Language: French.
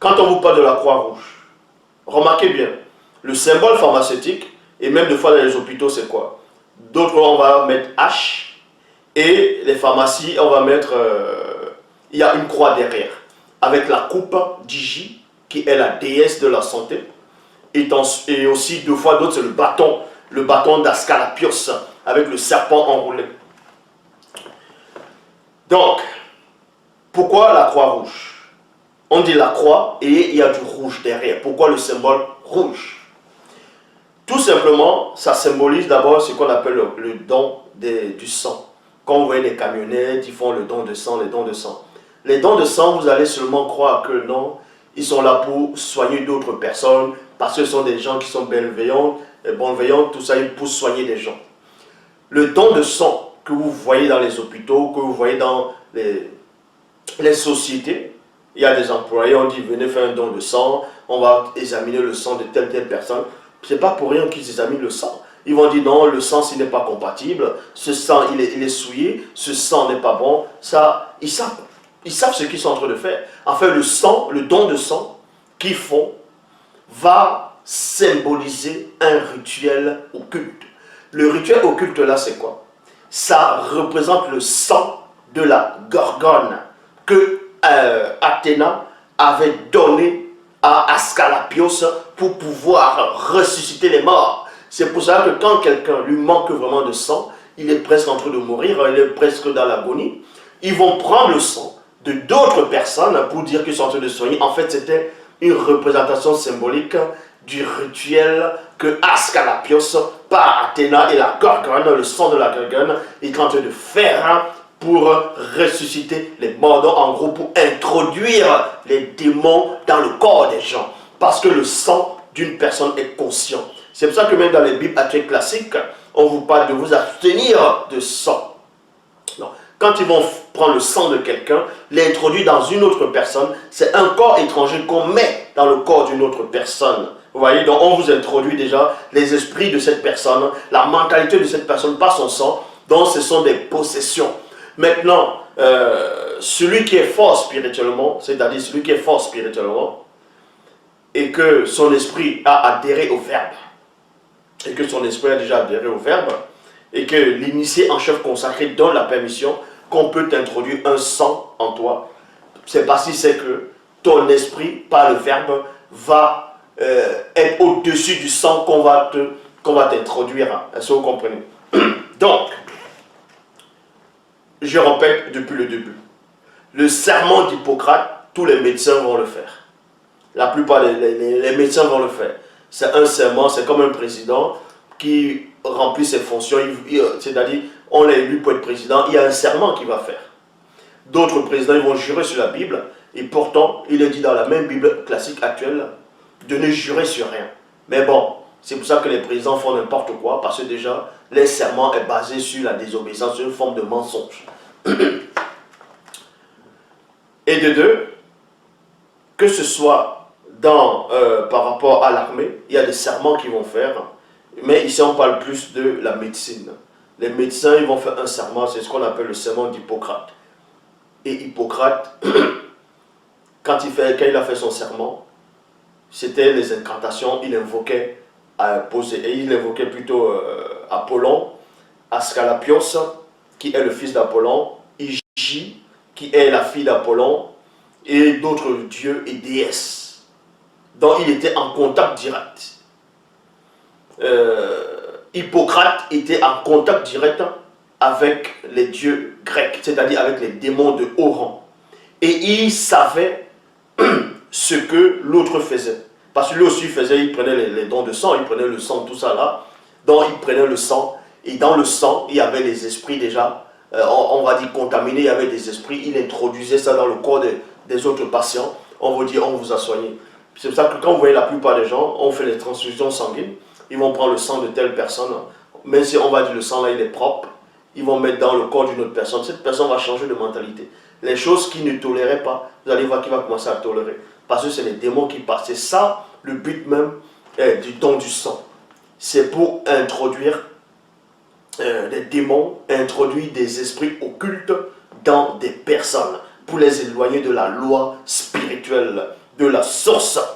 quand on vous parle de la Croix-Rouge, remarquez bien, le symbole pharmaceutique, et même des fois dans les hôpitaux, c'est quoi? D'autres, on va mettre H, et les pharmacies, on va mettre, il y a une croix derrière, avec la coupe d'Hygie, qui est la déesse de la santé, et aussi deux fois d'autres, c'est le bâton d'Ascalapios, avec le serpent enroulé. Donc, pourquoi la croix rouge? On dit la croix et il y a du rouge derrière. Pourquoi le symbole rouge? Tout simplement, ça symbolise d'abord ce qu'on appelle le don du sang. Quand vous voyez les camionnettes, ils font le don de sang, les dons de sang. Les dons de sang, vous allez seulement croire que non, ils sont là pour soigner d'autres personnes, parce que ce sont des gens qui sont bienveillants, tout ça, ils pour soigner des gens. Le don de sang que vous voyez dans les hôpitaux, que vous voyez dans les sociétés, il y a des employés, on dit venez faire un don de sang, on va examiner le sang de telle personne. Ce n'est pas pour rien qu'ils examinent le sang. Ils vont dire non, le sang s'il n'est pas compatible, ce sang il est souillé, ce sang n'est pas bon. Ça, ils savent ce qu'ils sont en train de faire. En fait, le sang, le don de sang qu'ils font va symboliser un rituel occulte. Le rituel occulte là, c'est quoi? Ça représente le sang de la Gorgone que Athéna avait donné à Ascalapios pour pouvoir ressusciter les morts. C'est pour ça que quand quelqu'un lui manque vraiment de sang, il est presque en train de mourir, il est presque dans l'agonie, ils vont prendre le sang de d'autres personnes pour dire qu'ils sont en train de soigner. En fait, c'était une représentation symbolique du rituel que Ascalapios, par Athéna et la Gorgone, le sang de la Gorgone, est en train de faire pour ressusciter les morts. Donc, en gros, pour introduire les démons dans le corps des gens. Parce que le sang d'une personne est conscient. C'est pour ça que même dans les Bibles actuelles classiques, on vous parle de vous abstenir de sang. Non. Quand ils vont prendre le sang de quelqu'un, l'introduire dans une autre personne, c'est un corps étranger qu'on met dans le corps d'une autre personne. Vous voyez, donc on vous introduit déjà les esprits de cette personne, la mentalité de cette personne par son sang, donc ce sont des possessions. Maintenant, celui qui est fort spirituellement, c'est-à-dire celui qui est fort spirituellement, et que son esprit a adhéré au Verbe, et que son esprit a déjà adhéré au Verbe, et que l'initié en chef consacré donne la permission qu'on peut t'introduire un sang en toi, c'est parce qu'il sait que ton esprit, par le Verbe, va être au-dessus du sang qu'on va t'introduire. Est-ce que vous comprenez? Donc, je répète depuis le début. Le serment d'Hippocrate, tous les médecins vont le faire. La plupart des médecins vont le faire. C'est un serment, c'est comme un président qui remplit ses fonctions. C'est-à-dire, on l'a élu pour être président, il y a un serment qu'il va faire. D'autres présidents, ils vont jurer sur la Bible. Et pourtant, il est dit dans la même Bible classique actuelle de ne jurer sur rien. Mais bon, c'est pour ça que les présidents font n'importe quoi, parce que déjà, les serments est basé sur la désobéissance, sur une forme de mensonge. Et de deux, que ce soit par rapport à l'armée, il y a des serments qu'ils vont faire, mais ici on parle plus de la médecine. Les médecins, ils vont faire un serment, c'est ce qu'on appelle le serment d'Hippocrate. Et Hippocrate, quand il a fait son serment, c'était les incantations, il invoquait plutôt Apollon, Ascalapios, qui est le fils d'Apollon, Hygie, qui est la fille d'Apollon, et d'autres dieux et déesses. Donc il était en contact direct. Hippocrate était en contact direct avec les dieux grecs, c'est-à-dire avec les démons de haut rang. Et il savait ce que l'autre faisait. Parce que lui aussi il prenait les dons de sang, il prenait le sang, tout ça là. Donc il prenait le sang, et dans le sang, il y avait les esprits déjà, on va dire contaminés, il y avait des esprits, il introduisait ça dans le corps des autres patients, on vous dit on vous a soigné. C'est pour ça que quand vous voyez la plupart des gens, on fait les transfusions sanguines, ils vont prendre le sang de telle personne, même si on va dire le sang là il est propre, ils vont mettre dans le corps d'une autre personne, cette personne va changer de mentalité. Les choses qu'il ne tolérait pas, vous allez voir qu'il va commencer à tolérer. Parce que c'est les démons qui passent. C'est ça le but même du don du sang. C'est pour introduire des démons, introduire des esprits occultes dans des personnes, pour les éloigner de la loi spirituelle de la source.